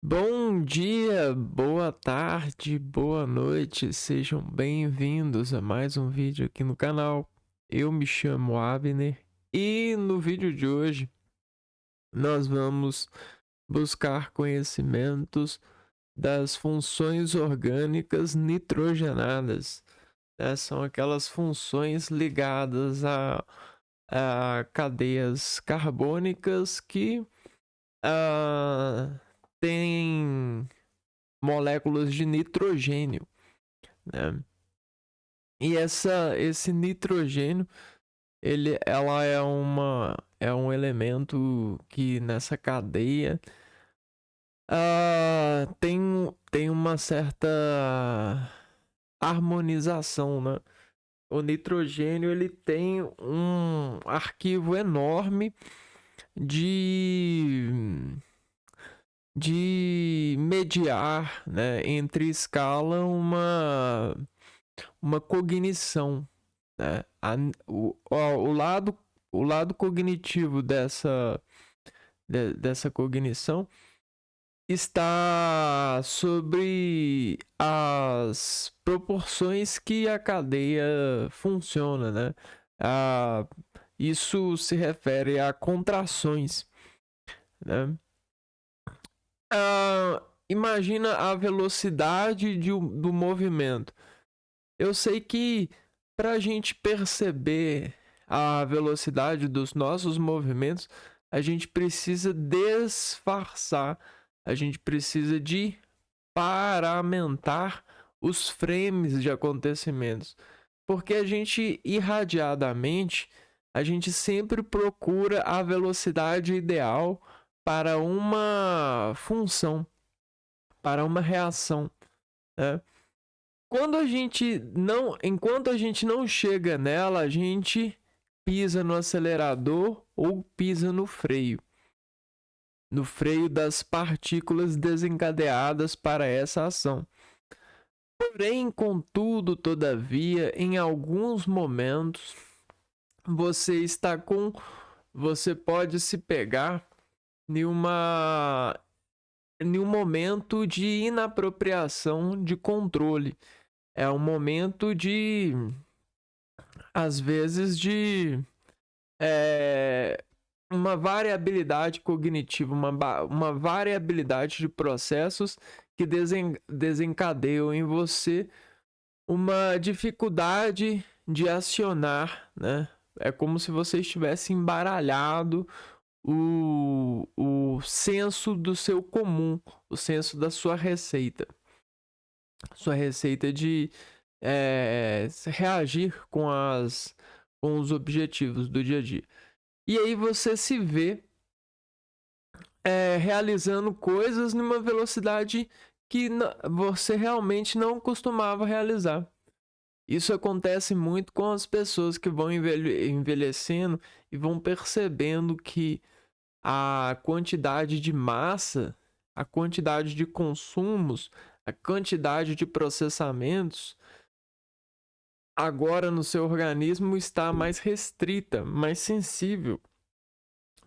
Bom dia, boa tarde, boa noite, sejam bem-vindos a mais um vídeo aqui no canal. Eu me chamo Abner e no vídeo de hoje nós vamos buscar conhecimentos das funções orgânicas nitrogenadas, né? São aquelas funções ligadas a cadeias carbônicas que ah, têm moléculas de nitrogênio, né? E esse nitrogênio, ela é um elemento que nessa cadeia tem uma certa harmonização, né? O nitrogênio ele tem um arquivo enorme de de mediar, né, entre escala uma cognição, né? O lado cognitivo dessa cognição está sobre as proporções que a cadeia funciona, né? Isso se refere a contrações, né? Imagina a velocidade do movimento. Eu sei que para a gente perceber a velocidade dos nossos movimentos, a gente precisa disfarçar, a gente precisa de paramentar os frames de acontecimentos. Porque a gente, irradiadamente, a gente sempre procura a velocidade ideal para uma função, para uma reação, né? Enquanto a gente não chega nela, a gente pisa no acelerador ou pisa no freio das partículas desencadeadas para essa ação. Porém, contudo, todavia, em alguns momentos você pode se pegar em um momento de inapropriação de controle. É um momento às vezes, uma variabilidade cognitiva, uma variabilidade de processos que desencadeiam em você uma dificuldade de acionar, né? É como se você estivesse embaralhado o senso do seu comum, o senso da sua receita. Sua receita de reagir com os objetivos do dia a dia. E aí você se vê realizando coisas numa velocidade que você realmente não costumava realizar. Isso acontece muito com as pessoas que vão envelhecendo e vão percebendo que a quantidade de massa, a quantidade de consumos, a quantidade de processamentos agora no seu organismo está mais restrita, mais sensível,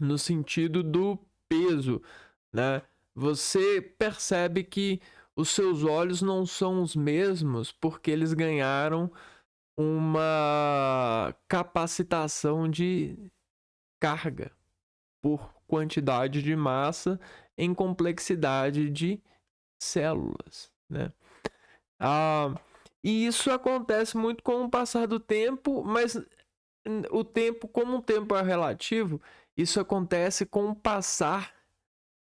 no sentido do peso, né? Você percebe que os seus olhos não são os mesmos porque eles ganharam uma capacitação de carga por quantidade de massa em complexidade de células, né? E isso acontece muito com o passar do tempo, mas o tempo, como o tempo é relativo, isso acontece com o passar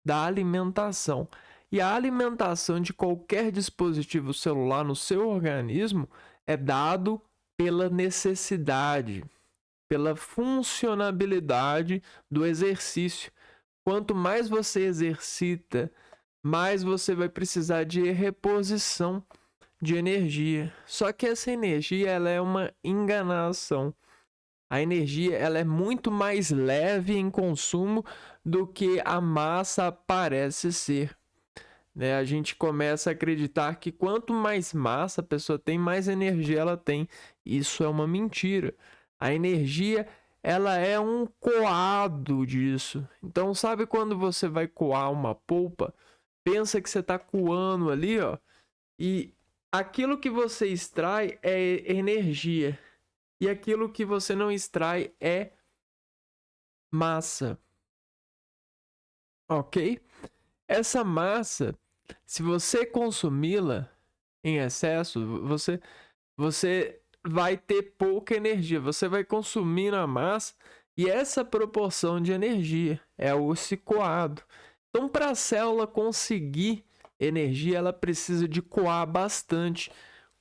da alimentação. E a alimentação de qualquer dispositivo celular no seu organismo é dado pela necessidade, pela funcionabilidade do exercício. Quanto mais você exercita, mais você vai precisar de reposição de energia. Só que essa energia ela é uma enganação. A energia ela é muito mais leve em consumo do que a massa parece ser, né? A gente começa a acreditar que quanto mais massa a pessoa tem, mais energia ela tem. Isso é uma mentira. A energia ela é um coado disso. Então, sabe quando você vai coar uma polpa? Pensa que você está coando ali, ó, e aquilo que você extrai é energia e aquilo que você não extrai é massa, ok? Essa massa, se você consumi-la em excesso, você vai ter pouca energia. Você vai consumir a massa e essa proporção de energia é o coado. Então, para a célula conseguir energia, ela precisa de coar bastante.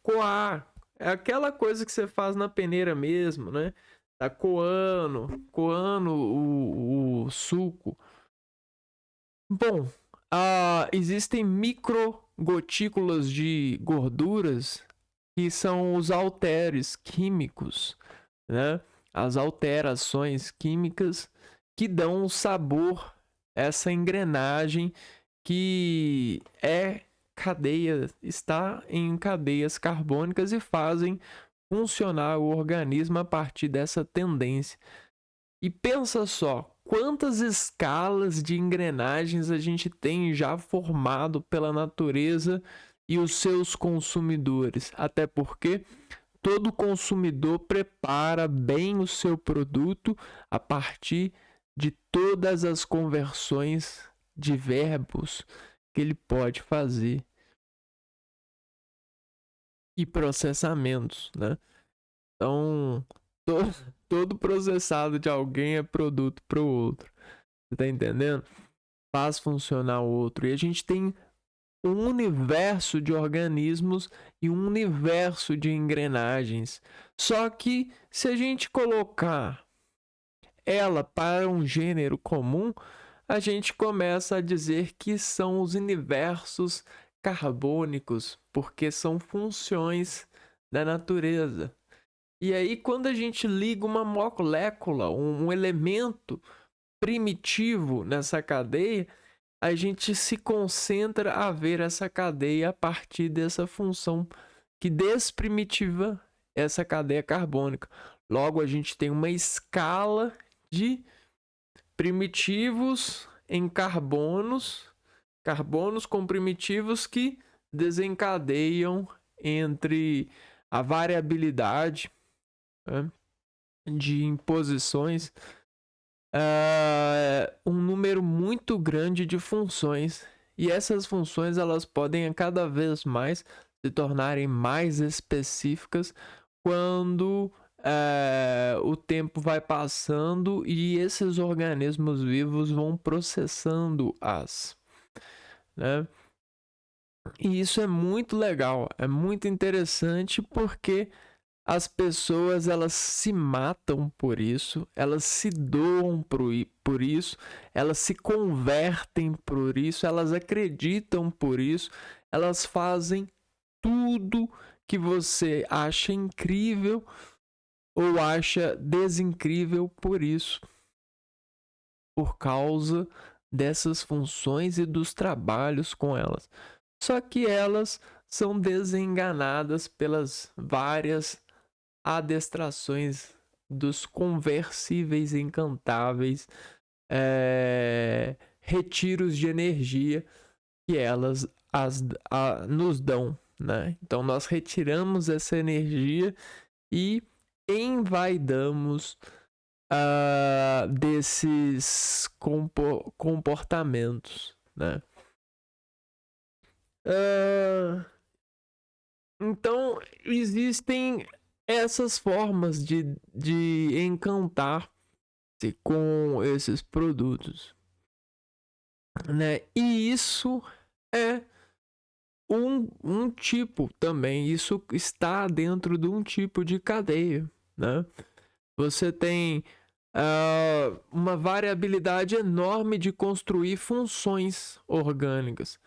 Coar é aquela coisa que você faz na peneira mesmo, né? Tá coando o suco. Bom, existem microgotículas de gorduras que são os halteres químicos, né? As alterações químicas que dão o sabor a essa engrenagem que está em cadeias carbônicas e fazem funcionar o organismo a partir dessa tendência. E pensa só, quantas escalas de engrenagens a gente tem já formado pela natureza e os seus consumidores. Até porque todo consumidor prepara bem o seu produto a partir de todas as conversões de verbos que ele pode fazer e processamentos, né? Então, todo processado de alguém é produto para o outro. Você tá entendendo? Faz funcionar o outro. E a gente tem um universo de organismos e um universo de engrenagens. Só que se a gente colocar ela para um gênero comum, a gente começa a dizer que são os universos carbônicos, porque são funções da natureza. E aí, quando a gente liga uma molécula, um elemento primitivo nessa cadeia, a gente se concentra a ver essa cadeia a partir dessa função que desprimitiva essa cadeia carbônica. Logo, a gente tem uma escala de primitivos em carbonos com primitivos que desencadeiam entre a variabilidade, né, de imposições, um número muito grande de funções, e essas funções elas podem cada vez mais se tornarem mais específicas quando o tempo vai passando e esses organismos vivos vão processando-as, né? E isso é muito legal, é muito interessante porque as pessoas elas se matam por isso, elas se doam por isso, elas se convertem por isso, elas acreditam por isso, elas fazem tudo que você acha incrível ou acha desincrível por isso, por causa dessas funções e dos trabalhos com elas. Só que elas são desenganadas pelas várias adestrações dos conversíveis encantáveis, retiros de energia que elas nos dão, né? Então nós retiramos essa energia e envaidamos desses comportamentos, né? Então existem essas formas de encantar-se com esses produtos, né? E isso é um tipo também, isso está dentro de um tipo de cadeia, né? Você tem uma variabilidade enorme de construir funções orgânicas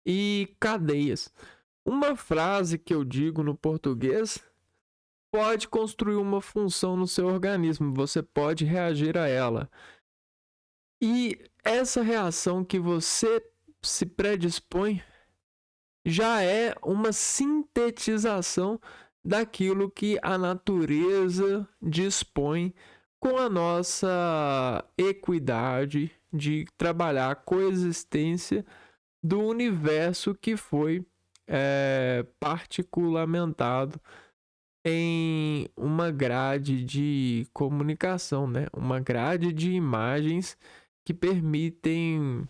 e cadeias. Uma frase que eu digo no português pode construir uma função no seu organismo, você pode reagir a ela. E essa reação que você se predispõe já é uma sintetização daquilo que a natureza dispõe com a nossa equidade de trabalhar a coexistência do universo que foi particulamentado em uma grade de comunicação, né? Uma grade de imagens que permitem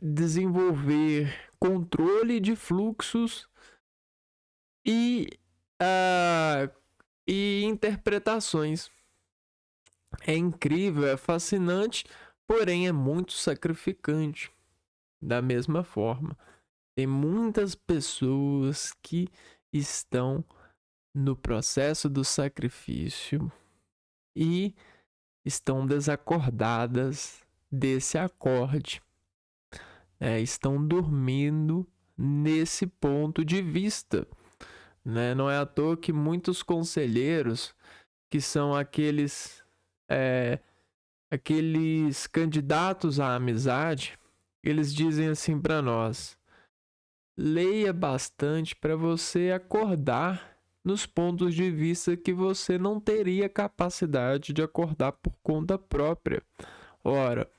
desenvolver controle de fluxos e interpretações. É incrível, é fascinante, porém é muito sacrificante. Da mesma forma, tem muitas pessoas que estão no processo do sacrifício e estão desacordadas desse acorde. Estão dormindo nesse ponto de vista. Né? Não é à toa que muitos conselheiros, que são aqueles candidatos à amizade, eles dizem assim para nós: leia bastante para você acordar nos pontos de vista que você não teria capacidade de acordar por conta própria. Ora,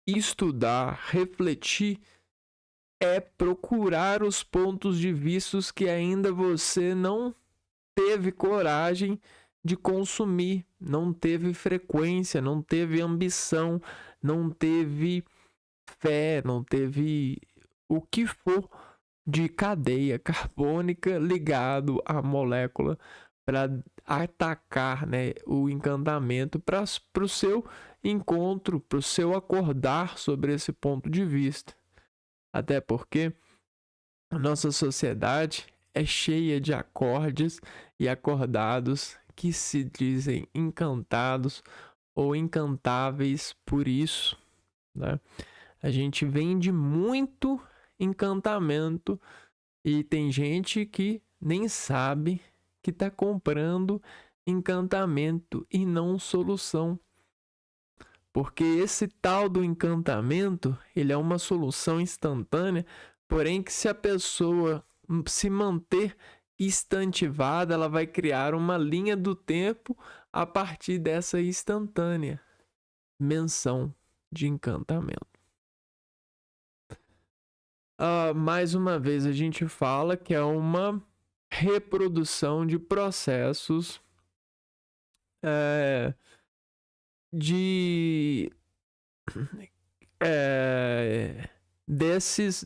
estudar, refletir, é procurar os pontos de vista que ainda você não teve coragem de consumir, não teve frequência, não teve ambição, não teve fé, não teve o que for de cadeia carbônica ligado à molécula para atacar, né, o encantamento para o seu encontro, para o seu acordar sobre esse ponto de vista. Até porque a nossa sociedade é cheia de acordes e acordados que se dizem encantados ou encantáveis por isso, né? A gente vende muito encantamento e tem gente que nem sabe que está comprando encantamento e não solução. Porque esse tal do encantamento, ele é uma solução instantânea, porém que se a pessoa se manter instantivada, ela vai criar uma linha do tempo a partir dessa instantânea menção de encantamento. Mais uma vez a gente fala que é uma reprodução de processos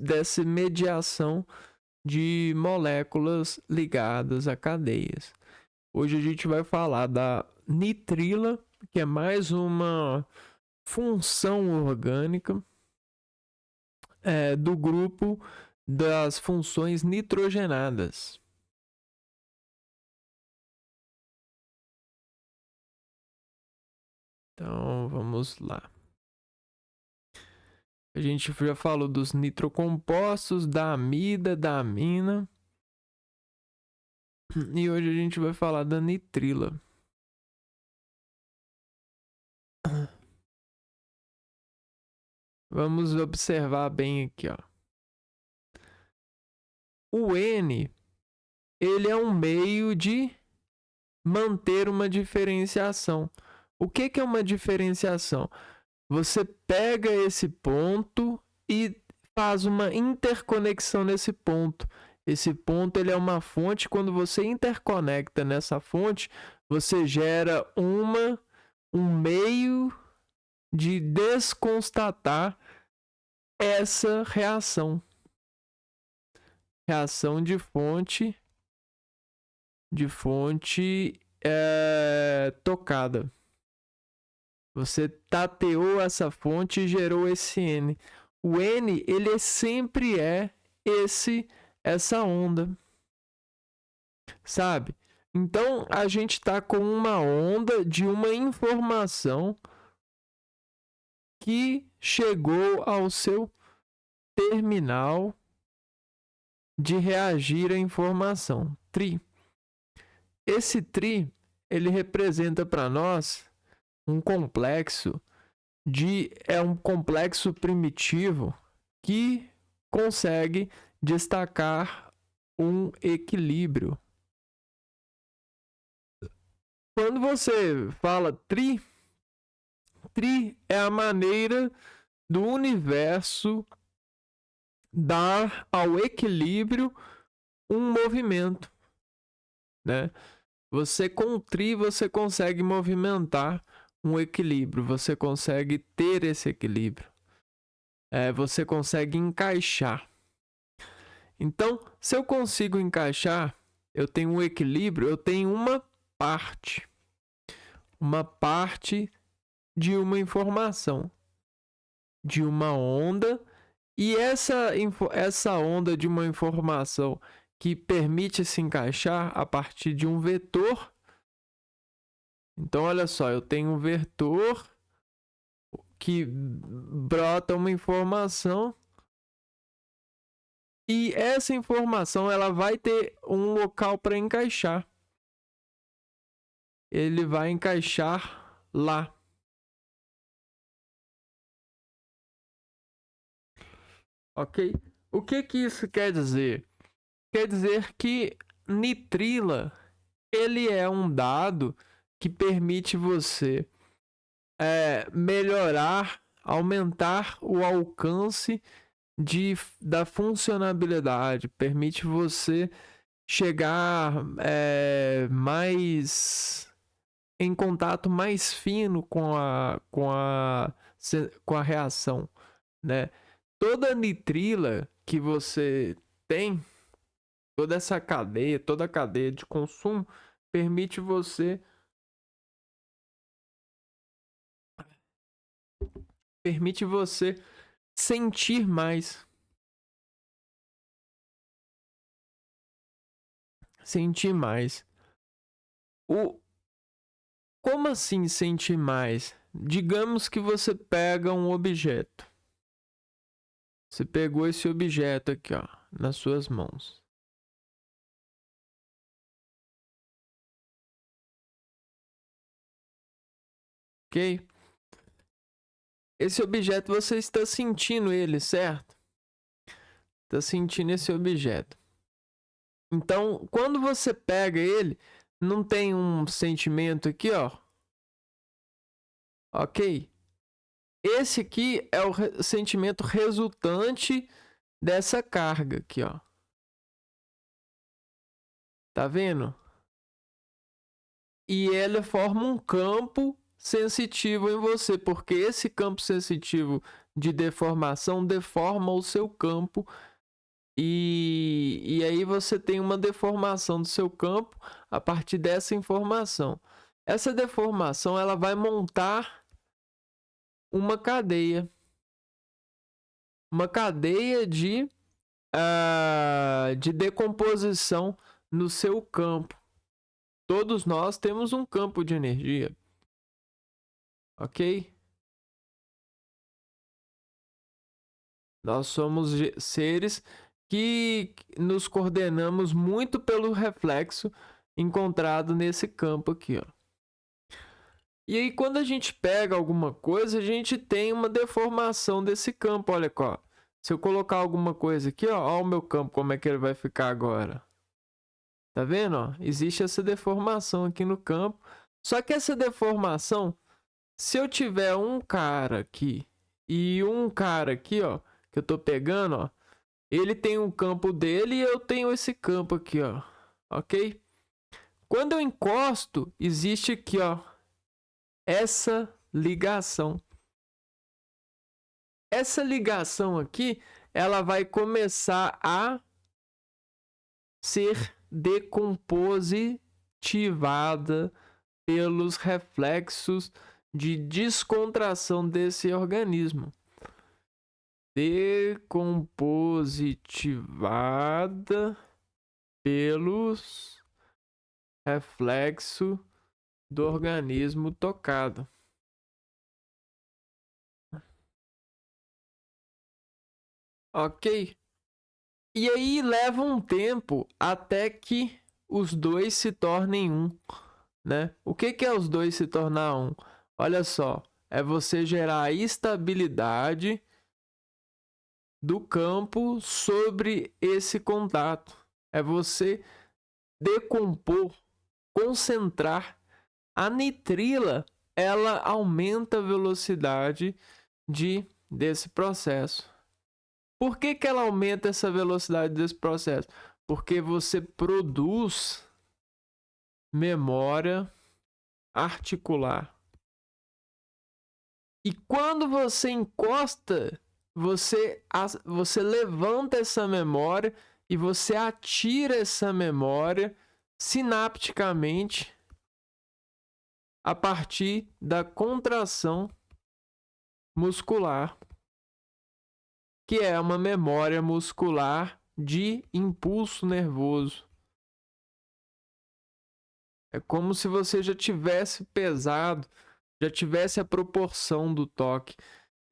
dessa mediação de moléculas ligadas a cadeias. Hoje a gente vai falar da nitrila, que é mais uma função orgânica do grupo das funções nitrogenadas. Então, vamos lá. A gente já falou dos nitrocompostos, da amida, da amina. E hoje a gente vai falar da nitrila. Vamos observar bem aqui, ó. O N, ele é um meio de manter uma diferenciação. O que é uma diferenciação? Você pega esse ponto e faz uma interconexão nesse ponto. Esse ponto, ele é uma fonte. Quando você interconecta nessa fonte, você gera um meio de desconstatar essa reação. Reação de fonte tocada. Você tateou essa fonte e gerou esse N. O N, ele sempre é essa onda. Sabe? Então, a gente está com uma onda de uma informação que chegou ao seu terminal de reagir à informação. Tri. Esse tri, ele representa para nós um complexo um complexo primitivo que consegue destacar um equilíbrio. Quando você fala tri Nitri é a maneira do universo dar ao equilíbrio um movimento, né? Você com Tri, você consegue movimentar um equilíbrio, você consegue ter esse equilíbrio, você consegue encaixar. Então, se eu consigo encaixar, eu tenho um equilíbrio, eu tenho uma parte de uma informação, de uma onda, e essa onda de uma informação que permite se encaixar a partir de um vetor. Então, olha só, eu tenho um vetor que brota uma informação e essa informação ela vai ter um local para encaixar. Ele vai encaixar lá. Ok? O que isso quer dizer? Quer dizer que nitrila ele é um dado que permite você melhorar, aumentar o alcance da funcionalidade, permite você chegar mais em contato mais fino com a reação, né? Toda nitrila que você tem, toda a cadeia de consumo permite você sentir mais. Sentir mais. Como assim sentir mais? Digamos que você pega um objeto. Você pegou esse objeto aqui, ó, nas suas mãos. Ok? Esse objeto você está sentindo ele, certo? Está sentindo esse objeto. Então, quando você pega ele, não tem um sentimento aqui, ó. Ok? Esse aqui é o sentimento resultante dessa carga aqui, ó. Tá vendo? E ela forma um campo sensitivo em você, porque esse campo sensitivo de deformação deforma o seu campo e aí você tem uma deformação do seu campo a partir dessa informação. Essa deformação ela vai montar uma cadeia de decomposição no seu campo. Todos nós temos um campo de energia, ok? Nós somos seres que nos coordenamos muito pelo reflexo encontrado nesse campo aqui, ó. E aí, quando a gente pega alguma coisa, a gente tem uma deformação desse campo. Olha só, se eu colocar alguma coisa aqui, ó, olha o meu campo, como é que ele vai ficar agora. Tá vendo? Ó? Existe essa deformação aqui no campo. Só que essa deformação, se eu tiver um cara aqui e um cara aqui, ó, que eu tô pegando, ó, ele tem um campo dele e eu tenho esse campo aqui, ó, ok? Quando eu encosto, existe aqui, ó, essa ligação. Essa ligação aqui, ela vai começar a ser decompositivada pelos reflexos de descontração desse organismo. Decompositivada pelos reflexos do organismo tocado. Ok? E aí leva um tempo até que os dois se tornem um, né? O que é os dois se tornar um? Olha só, é você gerar a estabilidade do campo sobre esse contato. É você decompor, concentrar a nitrila ela aumenta a velocidade desse processo. Por que ela aumenta essa velocidade desse processo? Porque você produz memória articular. E quando você encosta, você levanta essa memória e você atira essa memória sinapticamente a partir da contração muscular, que é uma memória muscular de impulso nervoso. É como se você já tivesse pesado, já tivesse a proporção do toque.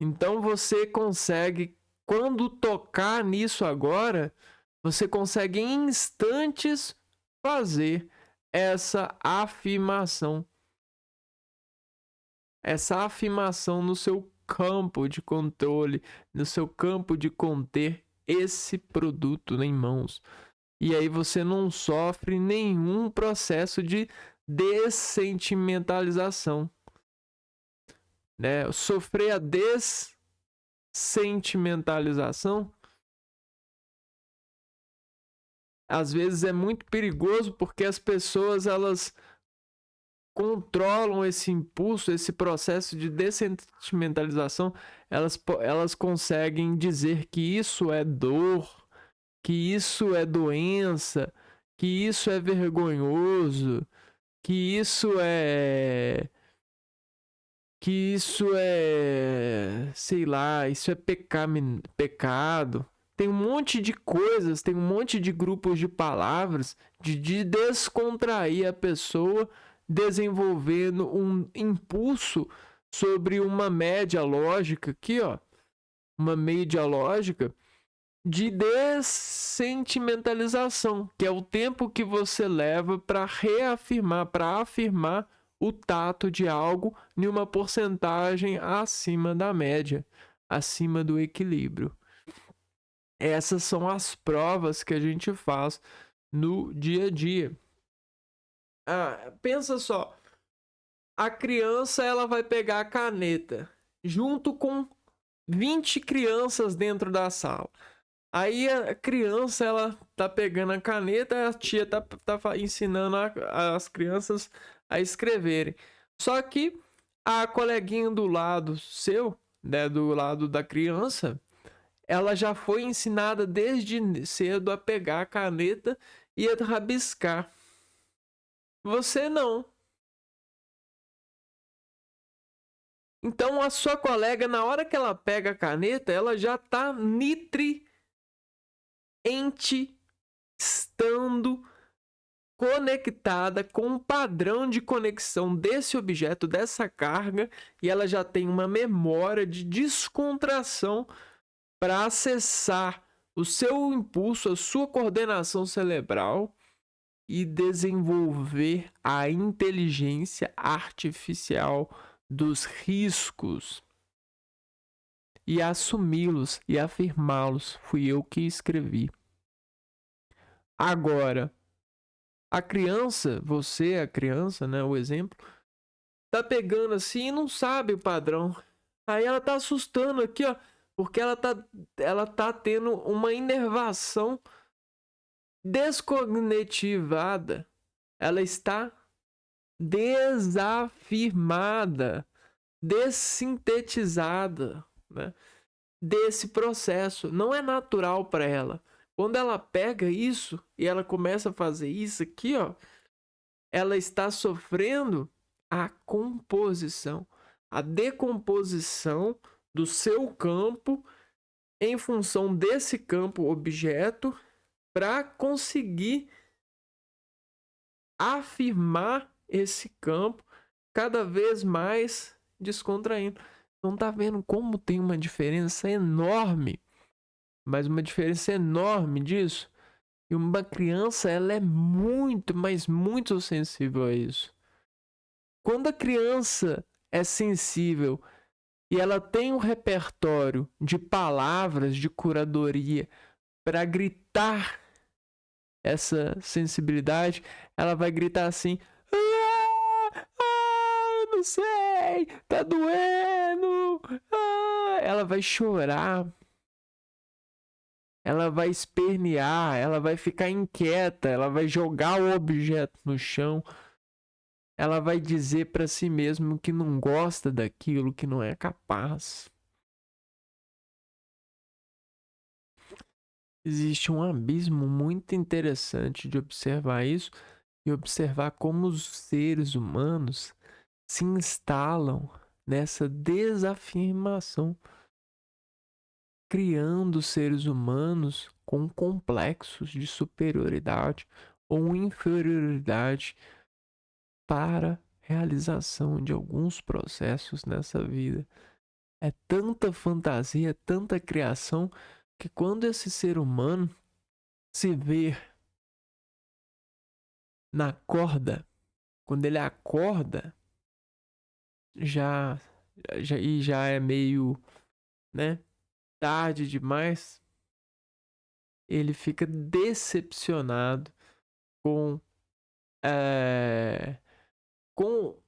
Então você consegue, quando tocar nisso agora, você consegue em instantes fazer essa afirmação. Essa afirmação no seu campo de controle, no seu campo de conter esse produto em mãos. E aí você não sofre nenhum processo de dessentimentalização. Né? Sofrer a dessentimentalização às vezes é muito perigoso, porque as pessoas elas controlam esse impulso, esse processo de dessentimentalização. Elas conseguem dizer que isso é dor, que isso é doença, que isso é vergonhoso, que isso é, sei lá, isso é pecado. Tem um monte de coisas, tem um monte de grupos de palavras de descontrair a pessoa, desenvolvendo um impulso sobre uma média lógica aqui, ó, uma média lógica de dessentimentalização, que é o tempo que você leva para reafirmar, para afirmar o tato de algo em uma porcentagem acima da média, acima do equilíbrio. Essas são as provas que a gente faz no dia a dia. Pensa só, a criança ela vai pegar a caneta junto com 20 crianças dentro da sala. Aí a criança ela tá pegando a caneta, a tia tá ensinando as crianças a escreverem. Só que a coleguinha do lado seu, né, do lado da criança, ela já foi ensinada desde cedo a pegar a caneta e a rabiscar. Você não. Então a sua colega, na hora que ela pega a caneta, ela já está estando conectada com um padrão de conexão desse objeto, dessa carga, e ela já tem uma memória de descontração para acessar o seu impulso, a sua coordenação cerebral e desenvolver a inteligência artificial dos riscos e assumi-los e afirmá-los. Fui eu que escrevi. Agora, a criança, você, a criança, né, o exemplo, tá pegando assim e não sabe o padrão. Aí ela tá assustando aqui, ó, porque ela tá tendo uma inervação descognitivada. Ela está desafirmada, dessintetizada, né, desse processo. Não é natural para ela. Quando ela pega isso e ela começa a fazer isso aqui, ó, ela está sofrendo a composição, a decomposição do seu campo em função desse campo objeto para conseguir afirmar esse campo cada vez mais descontraindo. Então tá vendo como tem uma diferença enorme, mas uma diferença enorme disso. E uma criança, ela é muito, mas muito sensível a isso. Quando a criança é sensível e ela tem um repertório de palavras de curadoria para gritar essa sensibilidade, ela vai gritar assim: não sei, Ai, tá doendo! Ah! Ela vai chorar. Ela vai espernear, ela vai ficar inquieta, ela vai jogar o objeto no chão. Ela vai dizer para si mesma que não gosta daquilo, que não é capaz. Existe um abismo muito interessante de observar isso e observar como os seres humanos se instalam nessa desafirmação, criando seres humanos com complexos de superioridade ou inferioridade para realização de alguns processos nessa vida. É tanta fantasia, tanta criação, que quando esse ser humano se vê na corda, quando ele acorda, já é meio, né, tarde demais, ele fica decepcionado com é, com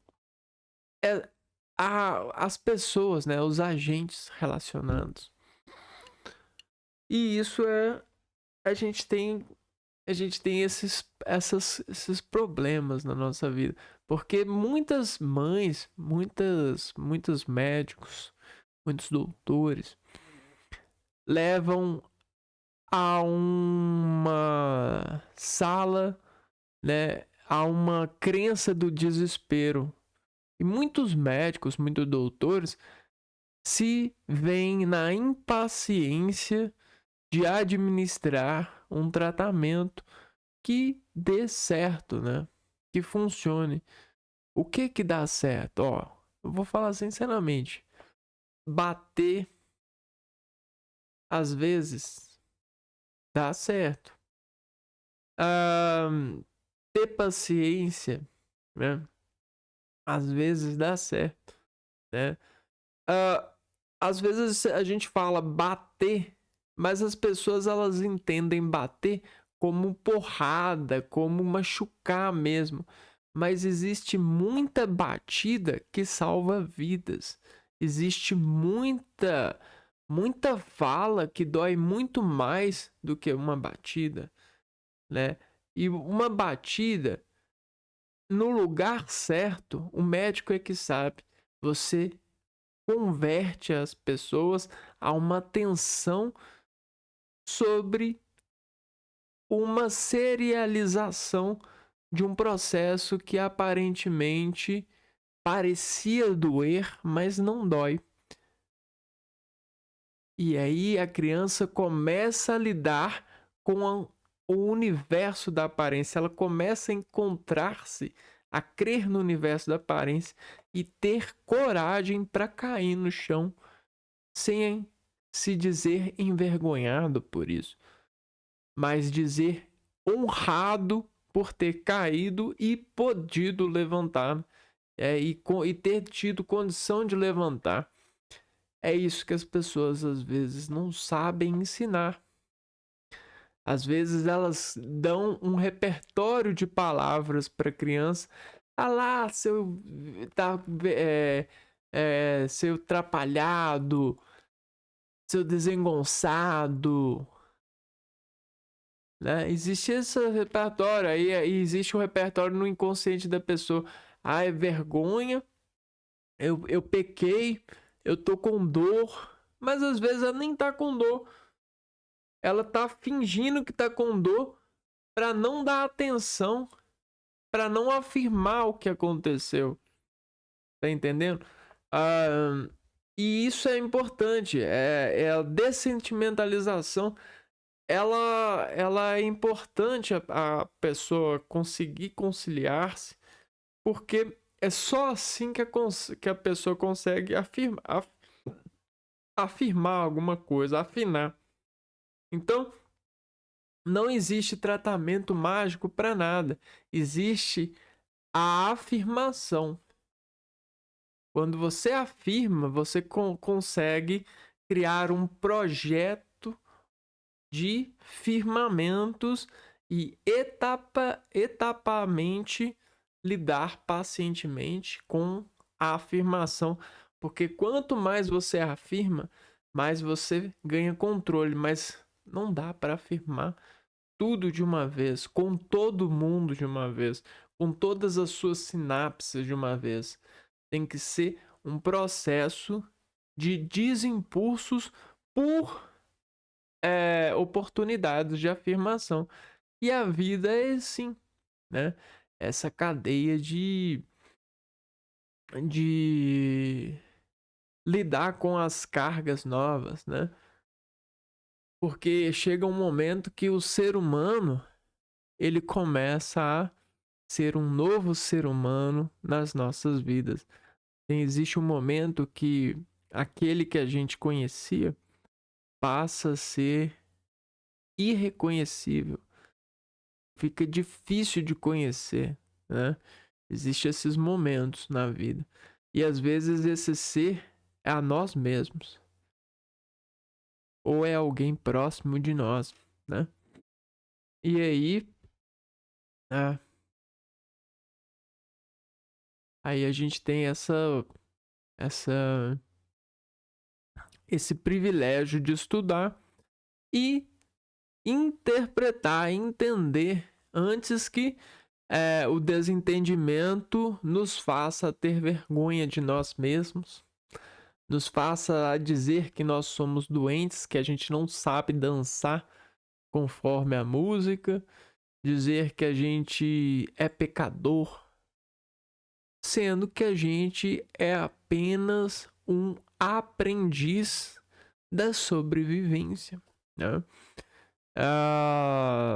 é, as pessoas, né, os agentes relacionados. E isso a gente tem esses problemas na nossa vida, porque muitas mães, muitos médicos, muitos doutores levam a uma sala, né, a uma crença do desespero. E muitos médicos, muitos doutores se veem na impaciência de administrar um tratamento que dê certo, né? Que funcione. O que dá certo? Ó, eu vou falar sinceramente. Bater, às vezes, dá certo. Ter paciência, né? Às vezes dá certo, né? Às vezes a gente fala bater, mas as pessoas elas entendem bater como porrada, como machucar mesmo. Mas existe muita batida que salva vidas. Existe muita fala que dói muito mais do que uma batida, né? E uma batida no lugar certo, o médico é que sabe. Você converte as pessoas a uma atenção sobre uma serialização de um processo que aparentemente parecia doer, mas não dói. E aí a criança começa a lidar com o universo da aparência, ela começa a encontrar-se, a crer no universo da aparência e ter coragem para cair no chão sem se dizer envergonhado por isso, mas dizer honrado por ter caído e podido levantar, e ter tido condição de levantar. É isso que as pessoas às vezes não sabem ensinar. Às vezes elas dão um repertório de palavras para a criança. Ah lá, seu trapalhado, seu desengonçado, né? Existe esse repertório aí existe um repertório no inconsciente da pessoa. Ah, é vergonha, eu pequei, eu tô com dor, mas às vezes ela nem tá com dor. Ela tá fingindo que tá com dor para não dar atenção, para não afirmar o que aconteceu. Tá entendendo? E isso é importante, é a dessentimentalização. Ela é importante a pessoa conseguir conciliar-se, porque é só assim que a pessoa consegue afirmar alguma coisa, afinar. Então, não existe tratamento mágico para nada. Existe a afirmação. Quando você afirma, você consegue criar um projeto de firmamentos e etapamente lidar pacientemente com a afirmação, porque quanto mais você afirma, mais você ganha controle, mas não dá para afirmar tudo de uma vez, com todo mundo de uma vez, com todas as suas sinapses de uma vez. Tem que ser um processo de desimpulsos por oportunidades de afirmação. E a vida é assim, né? Essa cadeia de lidar com as cargas novas, né? Porque chega um momento que o ser humano ele começa a ser um novo ser humano nas nossas vidas. Existe um momento que aquele que a gente conhecia passa a ser irreconhecível, fica difícil de conhecer, né? Existem esses momentos na vida. E às vezes esse ser é a nós mesmos. Ou é alguém próximo de nós, né? E aí, é, aí a gente tem essa esse privilégio de estudar e interpretar, entender antes que o desentendimento nos faça ter vergonha de nós mesmos, nos faça a dizer que nós somos doentes, que a gente não sabe dançar conforme a música, dizer que a gente é pecador, sendo que a gente é apenas um aprendiz da sobrevivência, né?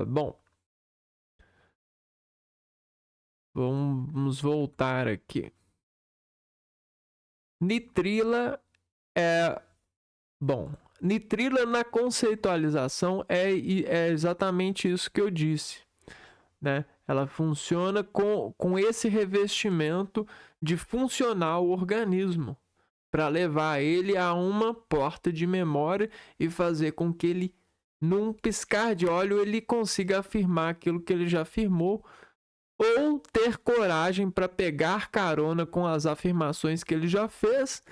Bom, vamos voltar aqui. Nitrila é... Bom, nitrila na conceitualização é exatamente isso que eu disse, né? Ela funciona com esse revestimento de funcionar o organismo, para levar ele a uma porta de memória e fazer com que ele, num piscar de olho, ele consiga afirmar aquilo que ele já afirmou, ou ter coragem para pegar carona com as afirmações que ele já fez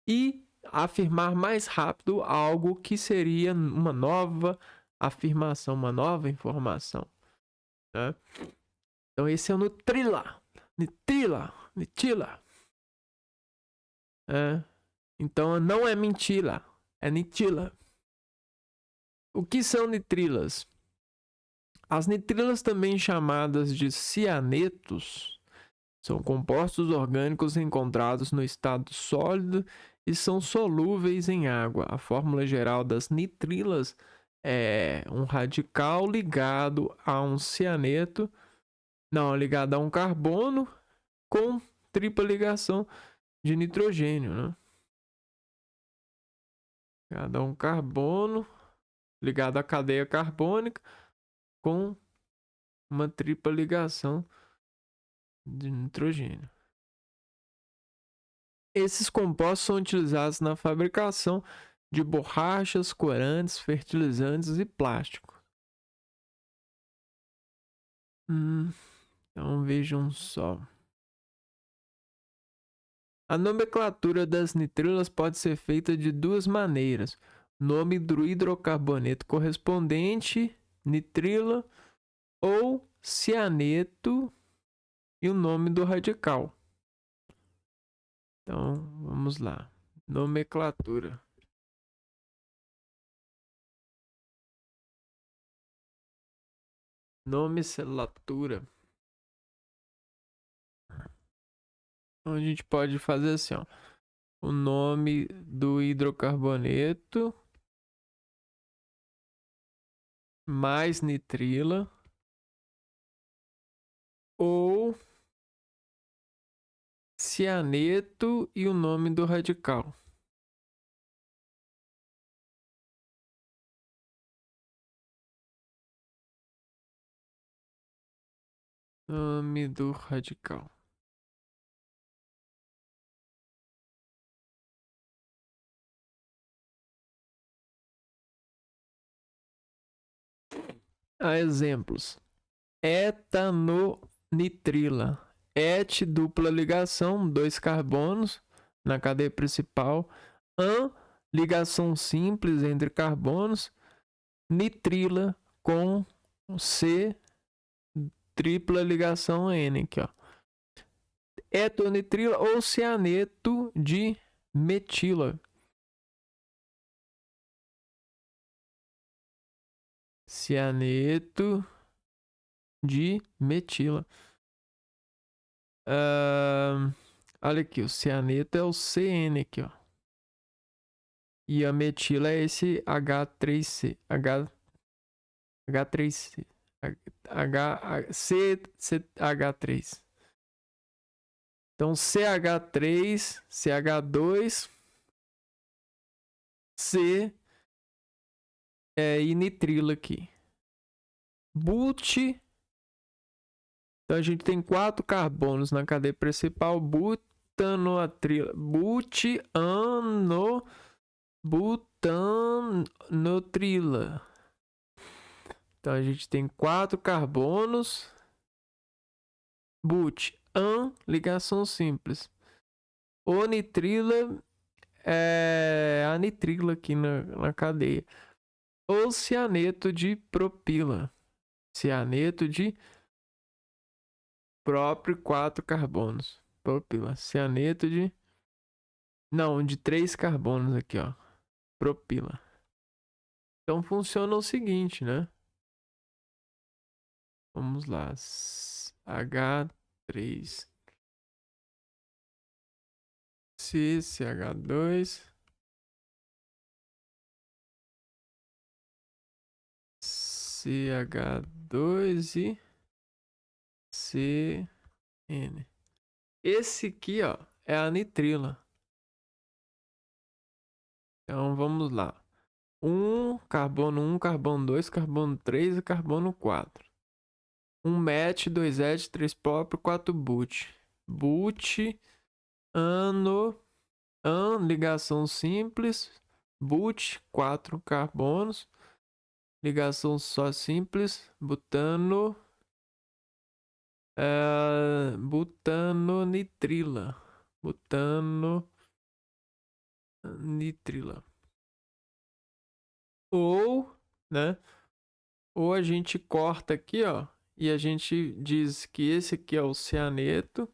e afirmar mais rápido algo que seria uma nova afirmação, uma nova informação, né? Então esse é o Nitrila. Nitila. Então não é mentira, é nitila. O que são nitrilas? As nitrilas, também chamadas de cianetos, são compostos orgânicos encontrados no estado sólido e são solúveis em água. A fórmula geral das nitrilas é um radical ligado a um cianeto, ligado a um carbono com tripla ligação de nitrogênio, né? Ligado a um carbono ligado à cadeia carbônica com uma tripla ligação de nitrogênio. Esses compostos são utilizados na fabricação de borrachas, corantes, fertilizantes e plástico. Então vejam só. A nomenclatura das nitrilas pode ser feita de duas maneiras. Nome do hidrocarboneto correspondente, nitrila, ou cianeto e o nome do radical. Então, vamos lá. Nomenclatura. Nomenclatura. Então, a gente pode fazer assim, ó. O nome do hidrocarboneto mais nitrila ou cianeto e o nome do radical. Nome do radical. Exemplos: etanonitrila, Et, dupla ligação, 2 carbonos na cadeia principal. An, ligação simples entre carbonos. Nitrila com C, tripla ligação N aqui, ó. Etonitrila ou cianeto de metila. Cianeto de metila. Olha aqui, o cianeto é o CN aqui, ó. E a metila é esse H3C. H3C. CH3. Então, CH3, CH2, C e nitrilo aqui. But. Então, a gente tem 4 carbonos na cadeia principal. Butanotrila. Butanotrila. Então, a gente tem 4 carbonos. Ligação simples. O nitrila é a nitrila aqui na cadeia. Ou cianeto de propila. Cianeto de próprio 4 carbonos. Propila. Cianeto de... Não, de 3 carbonos aqui, ó. Propila. Então funciona o seguinte, né? Vamos lá. H3. CH2. CH2 e CN. Esse aqui, ó, é a nitrila. Então vamos lá. 1, carbono 2, carbono 3 e carbono 4. 1 met, 2 et, 3 próprio, 4 but. But, ligação simples. But, 4 carbonos. Ligação só simples. Butanonitrila. Butanonitrila. Ou, né? Ou a gente corta aqui, ó. E a gente diz que esse aqui é o cianeto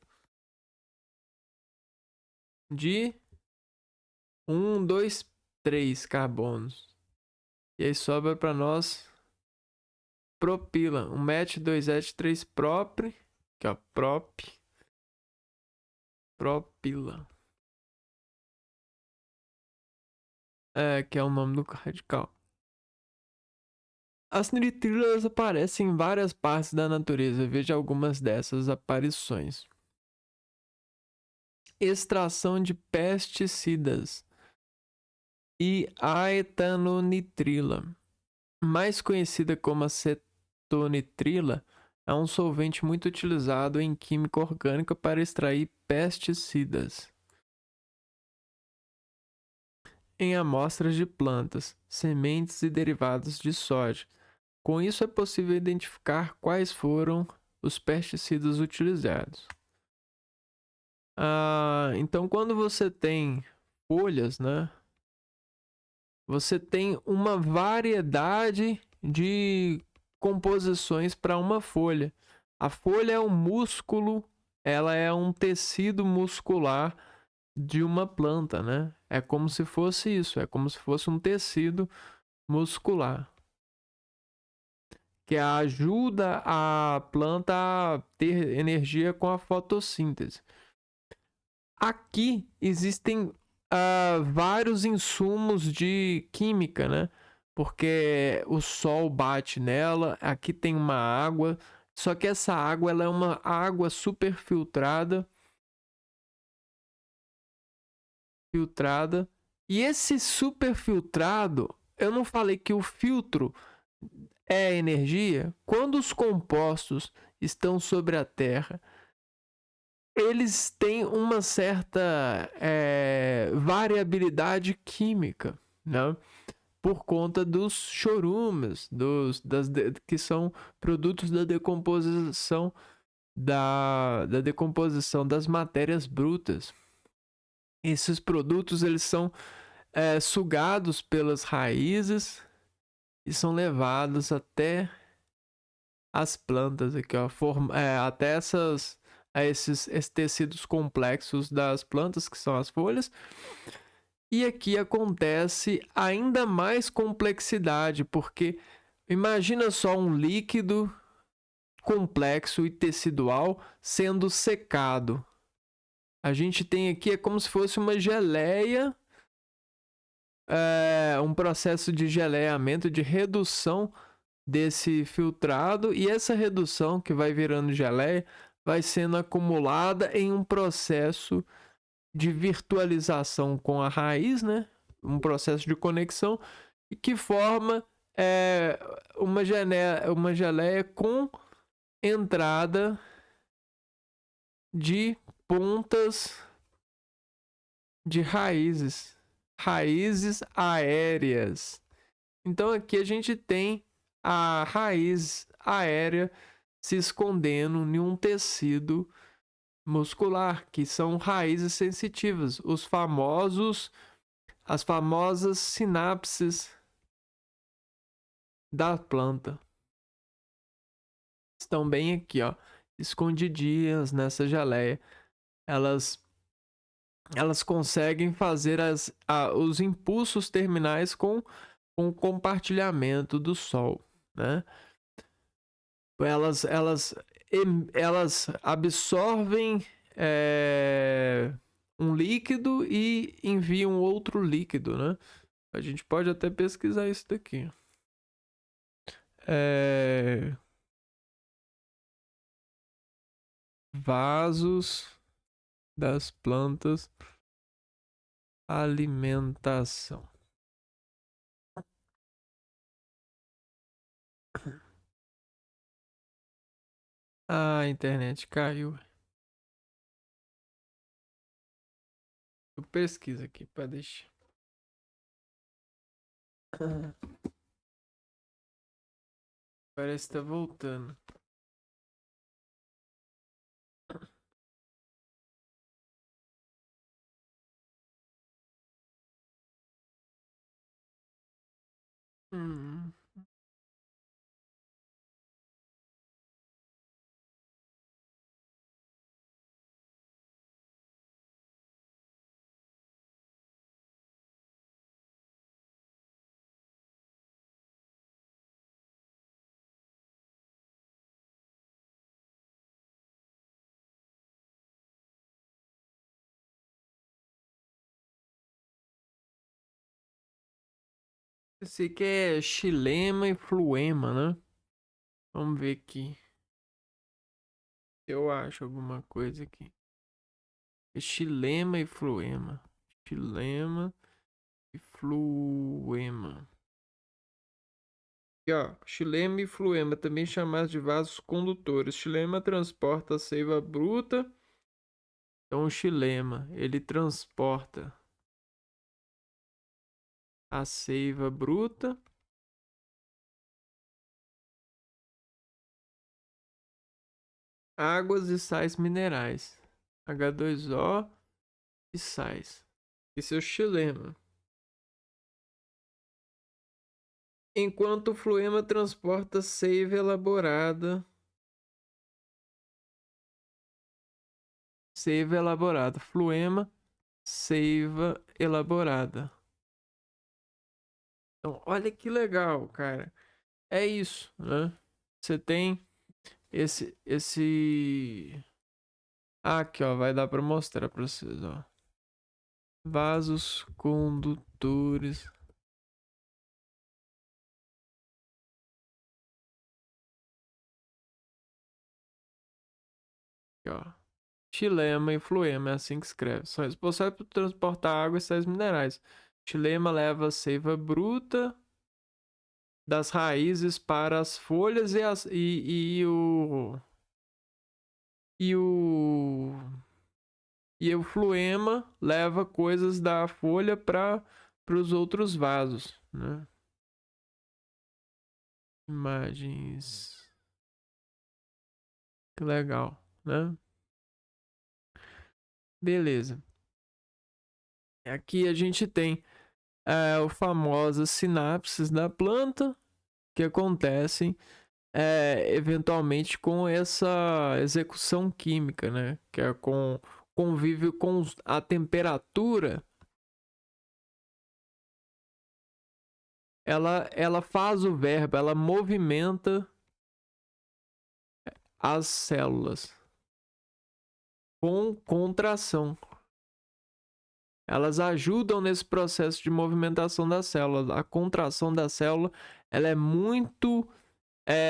de 1, 2, 3 carbonos. E aí sobra para nós propila. 1 met, 2 et, 3 propre. Aqui, ó. Propila. Que é o nome do radical. As nitrilas aparecem em várias partes da natureza. Veja algumas dessas aparições. Extração de pesticidas e a etanonitrila, mais conhecida como acetonitrila, é um solvente muito utilizado em química orgânica para extrair pesticidas em amostras de plantas, sementes e derivados de soja. Com isso é possível identificar quais foram os pesticidas utilizados. Então, quando você tem folhas, né? Você tem uma variedade de composições para uma folha. A folha é um músculo, ela é um tecido muscular de uma planta, né? É como se fosse isso, é como se fosse um tecido muscular que ajuda a planta a ter energia com a fotossíntese. Aqui existem vários insumos de química, né? Porque o sol bate nela, aqui tem uma água, só que essa água ela é uma água super filtrada. E esse super filtrado, eu não falei que o filtro é energia? Quando os compostos estão sobre a Terra, eles têm uma certa variabilidade química, né? Por conta dos chorumes, que são produtos da decomposição da decomposição das matérias brutas. Esses produtos eles são sugados pelas raízes e são levados até as plantas aqui, ó, até esses tecidos complexos das plantas, que são as folhas. E aqui acontece ainda mais complexidade, porque imagina só um líquido complexo e tecidual sendo secado. A gente tem aqui, é como se fosse uma geleia, um processo de geleiamento, de redução desse filtrado, e essa redução que vai virando geleia vai sendo acumulada em um processo de virtualização com a raiz, né? Um processo de conexão que forma uma geleia com entrada de pontas de raízes aéreas. Então aqui a gente tem a raiz aérea se escondendo em um tecido muscular, que são raízes sensitivas, as famosas sinapses da planta. Estão bem aqui, ó, escondidinhas nessa geleia. Elas conseguem fazer os impulsos terminais com o compartilhamento do Sol, né? Elas absorvem um líquido e enviam outro líquido, né? A gente pode até pesquisar isso daqui. Vasos das plantas, alimentação. A internet caiu. Eu pesquiso aqui para deixar. Parece que tá voltando. Esse aqui é xilema e fluema, né? Vamos ver aqui. Eu acho alguma coisa aqui. É xilema e fluema. Xilema e fluema. Aqui, ó. Xilema e fluema, também chamados de vasos condutores. Xilema transporta a seiva bruta. Então, o xilema, ele transporta a seiva bruta. Águas e sais minerais. H2O e sais. Esse é o xilema. Enquanto o fluema transporta seiva elaborada. Seiva elaborada. Fluema, seiva elaborada. Então, olha que legal, cara. É isso, né? Você tem esse... Aqui, ó, vai dar para mostrar para vocês, ó. Vasos condutores. Aqui, ó. Xilema e fluema, é assim que escreve. São responsáveis por transportar água e sais minerais. Xilema leva a seiva bruta das raízes para as folhas e o fluema leva coisas da folha para os outros vasos, né? Imagens. Que legal. né? Beleza. Aqui a gente tem o famosas sinapses da planta que acontecem eventualmente com essa execução química, né? Que é com convívio com a temperatura. Ela faz o verbo, ela movimenta as células com contração. Elas ajudam nesse processo de movimentação das células. A contração da célula ela é muito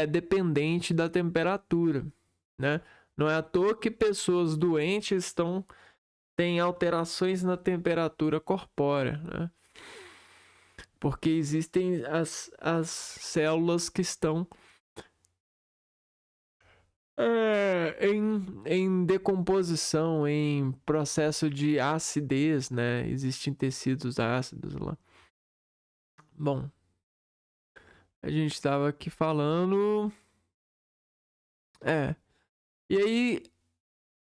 dependente da temperatura, né? Não é à toa que pessoas doentes têm alterações na temperatura corpórea, né? Porque existem as células que estão em decomposição, em processo de acidez, né? Existem tecidos ácidos lá. Bom, a gente estava aqui falando. E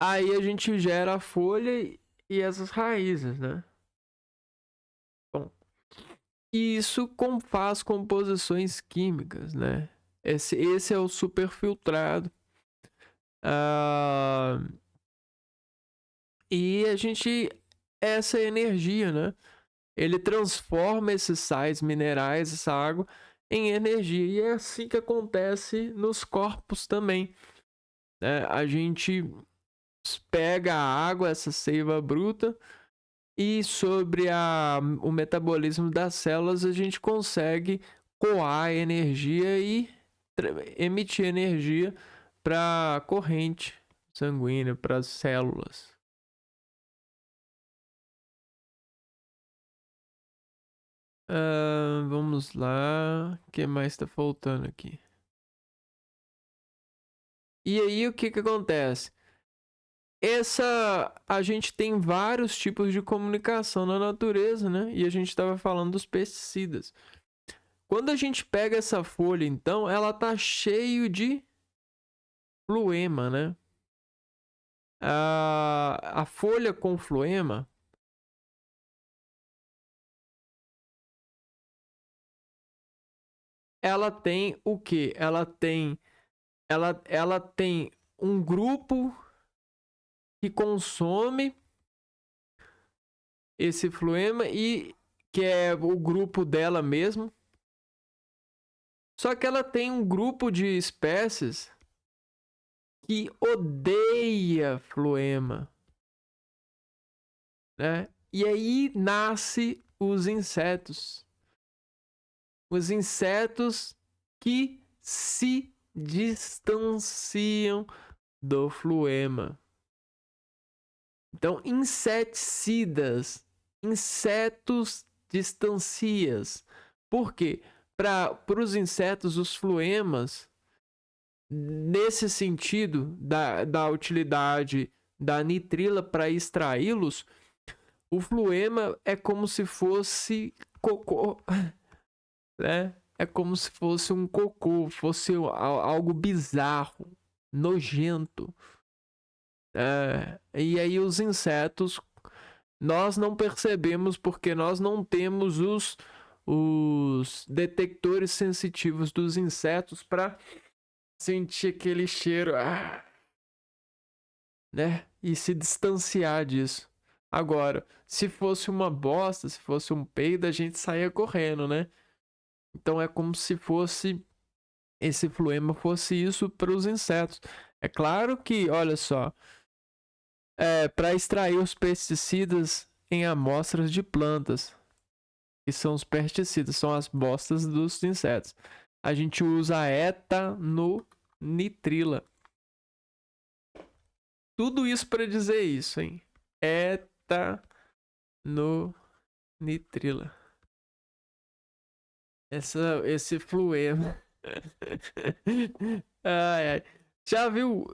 aí a gente gera a folha e essas raízes, né? Bom, e isso faz composições químicas, né? Esse é o superfiltrado. E a gente. Essa energia, né? Ele transforma esses sais minerais, essa água, em energia. E é assim que acontece nos corpos também. Né? A gente pega a água, essa seiva bruta, e sobre o metabolismo das células a gente consegue coar energia e emitir energia para a corrente sanguínea, para as células. Vamos lá. O que mais está faltando aqui? E aí o que acontece? A gente tem vários tipos de comunicação na natureza, né? E a gente estava falando dos pesticidas. Quando a gente pega essa folha, então, ela tá cheio de floema, né? A folha com floema, ela tem o quê? Ela tem um grupo que consome esse floema e que é o grupo dela mesmo. Só que ela tem um grupo de espécies que odeia floema, né? E aí nasce os insetos. Os insetos que se distanciam do floema. Então, inseticidas, insetos distancias. Por quê? Para os insetos, os floemas, nesse sentido da utilidade da nitrila para extraí-los, o floema é como se fosse cocô, né? É como se fosse um cocô, fosse algo bizarro, nojento. E aí os insetos, nós não percebemos porque nós não temos os detectores sensitivos dos insetos para sentir aquele cheiro, né? E se distanciar disso. Agora, se fosse uma bosta, se fosse um peido, a gente saía correndo, né? Então é como se fosse esse floema fosse isso para os insetos. É claro que, olha só, para extrair os pesticidas em amostras de plantas, que são os pesticidas, são as bostas dos insetos. A gente usa a etanonitrila. Tudo isso para dizer isso, hein? Etanonitrila. Esse fluema. Ai, ai.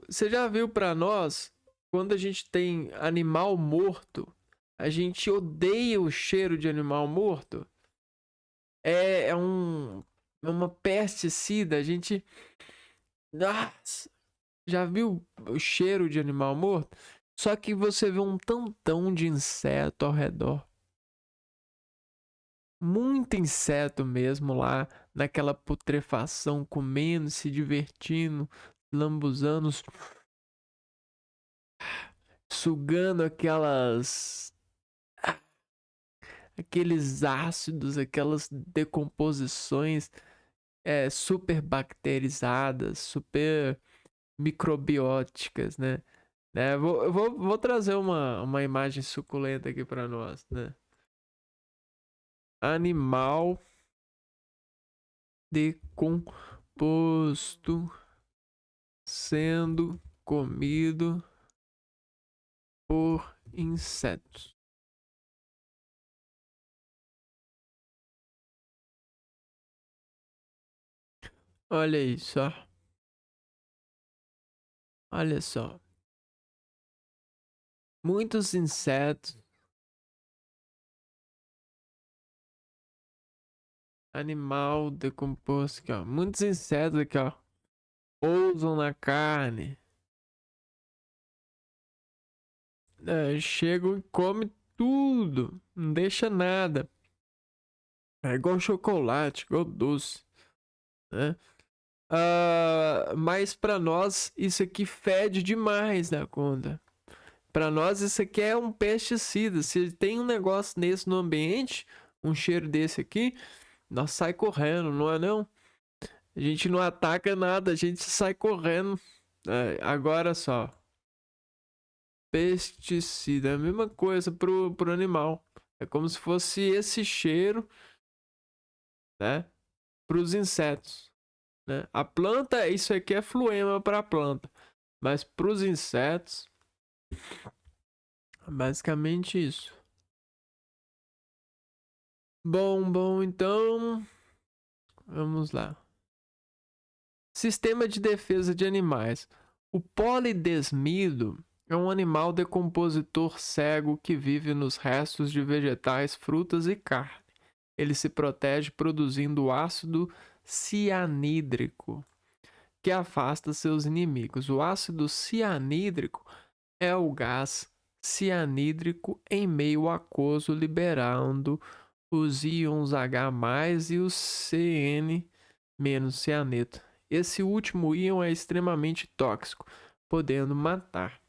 Você já viu para nós, quando a gente tem animal morto, a gente odeia o cheiro de animal morto? É uma pesticida, a gente... Nossa, Já viu o cheiro de animal morto? Só que você vê um tantão de inseto ao redor. Muito inseto mesmo lá, naquela putrefação, comendo, se divertindo, lambuzando, sugando aqueles ácidos, aquelas decomposições super bacterizadas, super microbióticas, né? Eu vou trazer uma imagem suculenta aqui para nós, né? Animal decomposto sendo comido por insetos. Olha isso, ó. Olha só. Muitos insetos. Animal decomposto aqui, ó. Muitos insetos aqui, ó. Pousam na carne. Chegam e comem tudo. Não deixa nada. É igual chocolate, igual doce, né? Mas pra nós isso aqui fede demais da conta. Pra nós isso aqui é um pesticida. Se tem um negócio desse no ambiente, um cheiro desse aqui, nós sai correndo, não é não? A gente não ataca nada, a gente sai correndo. Agora só. Pesticida, é a mesma coisa pro animal. É como se fosse esse cheiro, né? Pros insetos, né? A planta, isso aqui é fluema para a planta. Mas pros insetos, basicamente isso. Bom, então vamos lá. Sistema de defesa de animais. O polidesmido é um animal decompositor cego que vive nos restos de vegetais, frutas e carne. Ele se protege produzindo ácido cianídrico, que afasta seus inimigos. O ácido cianídrico é o gás cianídrico em meio aquoso, liberando os íons H+ e o Cn- cianeto. Esse último íon é extremamente tóxico, podendo matar.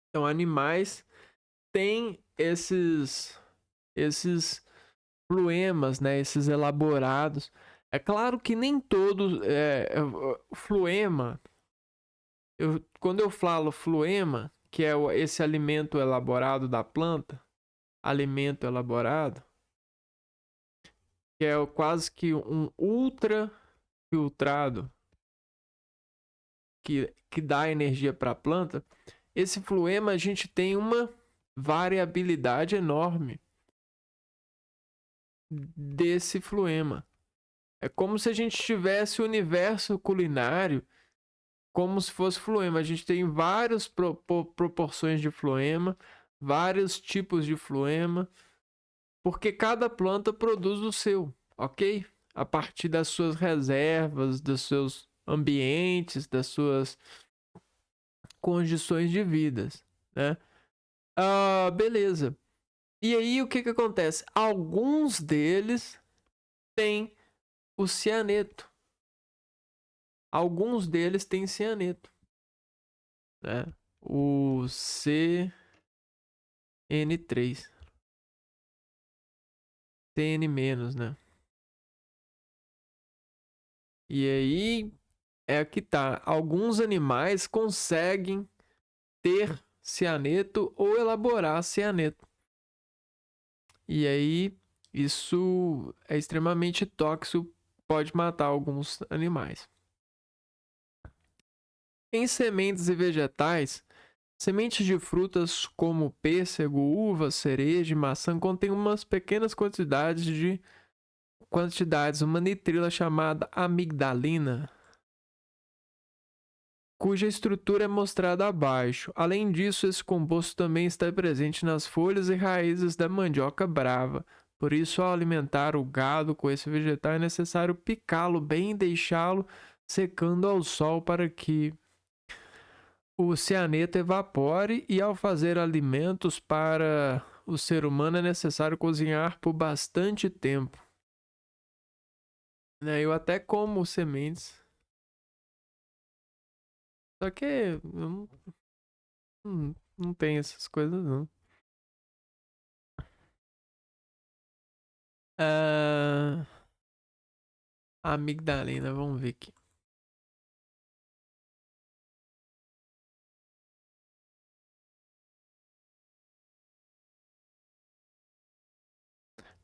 Então, animais têm esses fluemas, né? Esses elaborados. É claro que nem todos. Fluema. Quando eu falo fluema, que é esse alimento elaborado da planta, alimento elaborado, que é quase que um ultra filtrado que dá energia para a planta, esse fluema a gente tem uma variabilidade enorme desse fluema. É como se a gente tivesse o universo culinário como se fosse fluema. A gente tem várias proporções de fluema, vários tipos de fluema, porque cada planta produz o seu, ok? A partir das suas reservas, dos seus ambientes, das suas condições de vida, né? Beleza. E aí o que acontece? Alguns deles têm o cianeto. Alguns deles têm cianeto, né? O CN3. CN-, né? E aí é que tá. Alguns animais conseguem ter cianeto ou elaborar cianeto. E aí isso é extremamente tóxico, pode matar alguns animais. Em sementes e vegetais, sementes de frutas como pêssego, uva, cereja e maçã contêm umas pequenas quantidades, uma nitrila chamada amigdalina, cuja estrutura é mostrada abaixo. Além disso, esse composto também está presente nas folhas e raízes da mandioca brava. Por isso, ao alimentar o gado com esse vegetal, é necessário picá-lo bem e deixá-lo secando ao sol para que o cianeto evapore e ao fazer alimentos para o ser humano é necessário cozinhar por bastante tempo. Né? Eu até como sementes. Só que eu não tenho essas coisas não. Ah, amigdalina, vamos ver aqui.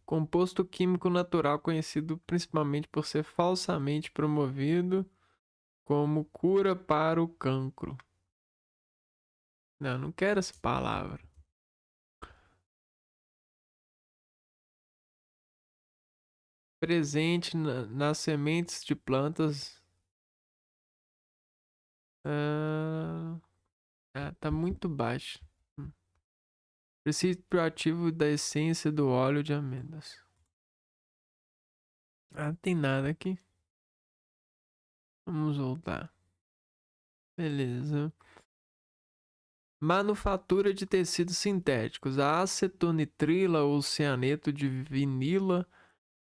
Composto químico natural conhecido principalmente por ser falsamente promovido como cura para o cancro. Não quero essa palavra. Presente nas sementes de plantas. Tá muito baixo. Princípio ativo da essência do óleo de amêndoas. Não tem nada aqui. Vamos voltar. Beleza. Manufatura de tecidos sintéticos. A acetonitrila ou cianeto de vinila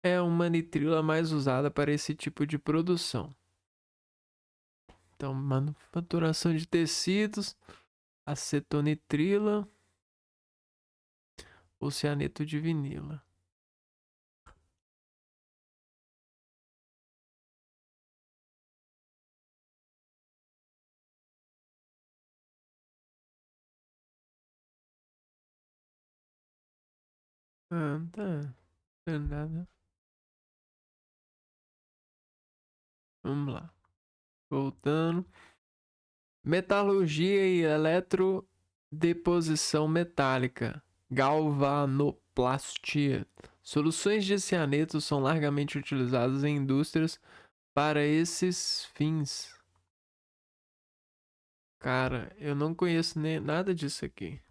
é uma nitrila mais usada para esse tipo de produção. Então, manufaturação de tecidos, acetonitrila ou cianeto de vinila. Tá. Não nada. Vamos lá. Voltando. Metalurgia e eletrodeposição metálica. Galvanoplastia. Soluções de cianeto são largamente utilizadas em indústrias para esses fins. Cara, eu não conheço nem nada disso aqui.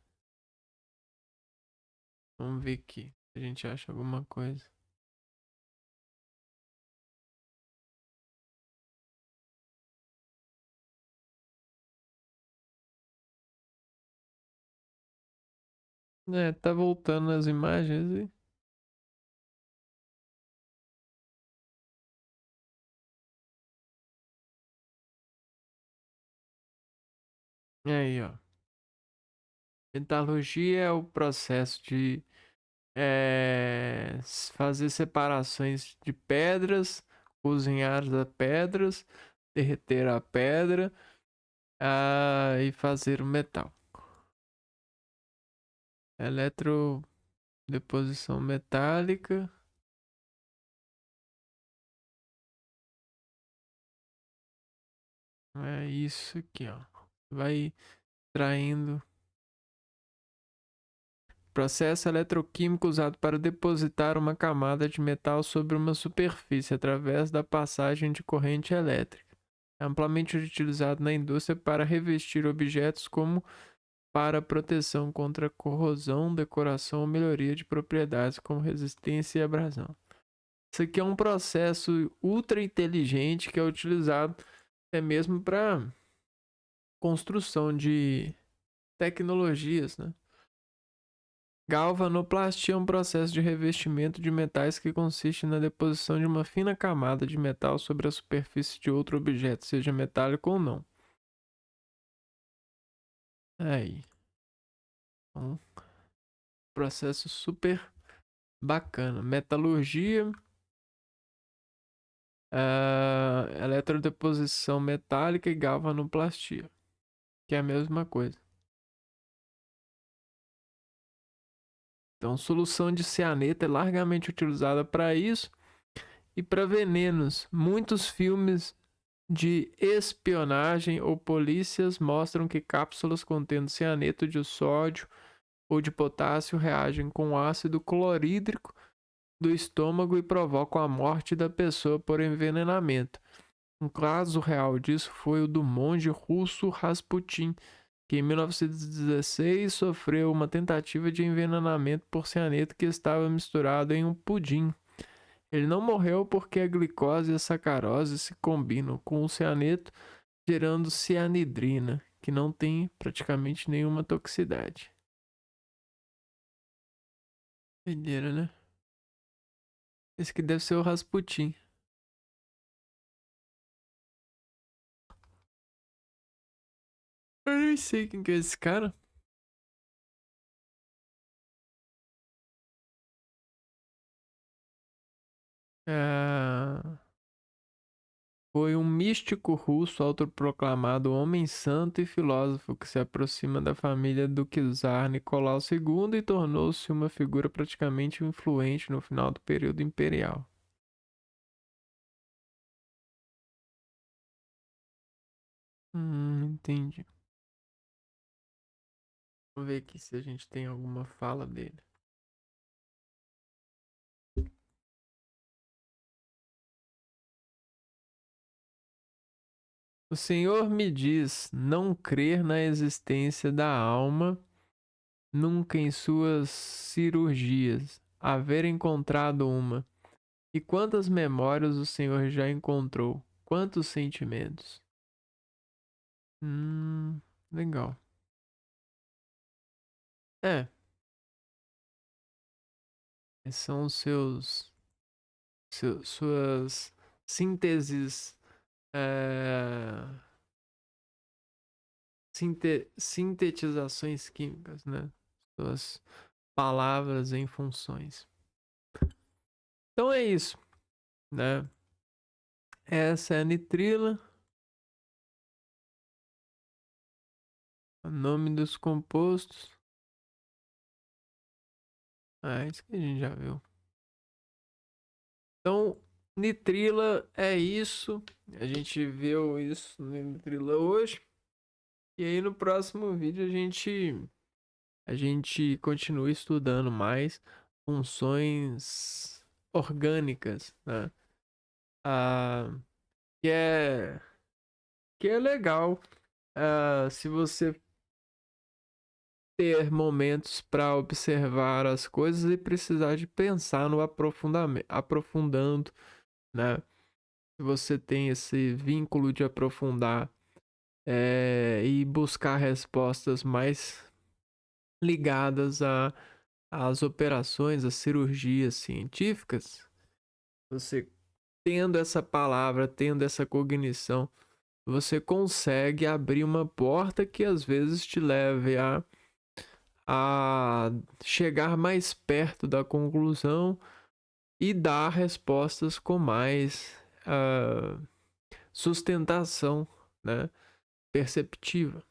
Vamos ver aqui se a gente acha alguma coisa. Tá voltando as imagens e aí, ó. Metalurgia é o processo de fazer separações de pedras, cozinhar as pedras, derreter a pedra e fazer o metal. Eletrodeposição metálica. É isso aqui, ó. Vai extraindo. Processo eletroquímico usado para depositar uma camada de metal sobre uma superfície através da passagem de corrente elétrica. É amplamente utilizado na indústria para revestir objetos como para proteção contra corrosão, decoração ou melhoria de propriedades como resistência e abrasão. Isso aqui é um processo ultra inteligente que é utilizado até mesmo para construção de tecnologias, né? Galvanoplastia é um processo de revestimento de metais que consiste na deposição de uma fina camada de metal sobre a superfície de outro objeto, seja metálico ou não. Aí. Um processo super bacana. Metalurgia, eletrodeposição metálica e galvanoplastia, que é a mesma coisa. Então, solução de cianeto é largamente utilizada para isso e para venenos. Muitos filmes de espionagem ou polícias mostram que cápsulas contendo cianeto de sódio ou de potássio reagem com ácido clorídrico do estômago e provocam a morte da pessoa por envenenamento. Um caso real disso foi o do monge russo Rasputin, que em 1916 sofreu uma tentativa de envenenamento por cianeto que estava misturado em um pudim. Ele não morreu porque a glicose e a sacarose se combinam com o cianeto, gerando cianidrina, que não tem praticamente nenhuma toxicidade. Doideira, né? Esse aqui deve ser o Rasputin. Eu nem sei quem que é esse cara. É... Foi um místico russo autoproclamado homem santo e filósofo que se aproxima da família do czar Nicolau II e tornou-se uma figura praticamente influente no final do período imperial. Entendi. Vou ver aqui se a gente tem alguma fala dele. O Senhor me diz não crer na existência da alma, nunca em suas cirurgias, haver encontrado uma. E quantas memórias o Senhor já encontrou? Quantos sentimentos? Legal. É, esses são os suas sínteses, é, sintetizações químicas, né? Suas palavras em funções. Então é isso, né? Essa é a nitrila. O nome dos compostos. Isso que a gente já viu. Então, nitrila é isso. A gente viu isso no nitrila hoje. E aí no próximo vídeo a gente continua estudando mais funções orgânicas, né? Ah, que é que é legal. Se você ter momentos para observar as coisas e precisar de pensar no aprofundamento, aprofundando, né? Se você tem esse vínculo de aprofundar e buscar respostas mais ligadas às operações, às cirurgias científicas, você tendo essa palavra, tendo essa cognição, você consegue abrir uma porta que às vezes te leve a chegar mais perto da conclusão e dar respostas com mais sustentação, né, perceptiva.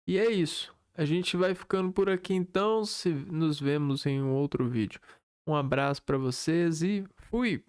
E é isso. A gente vai ficando por aqui então. Nos vemos em um outro vídeo. Um abraço para vocês e fui!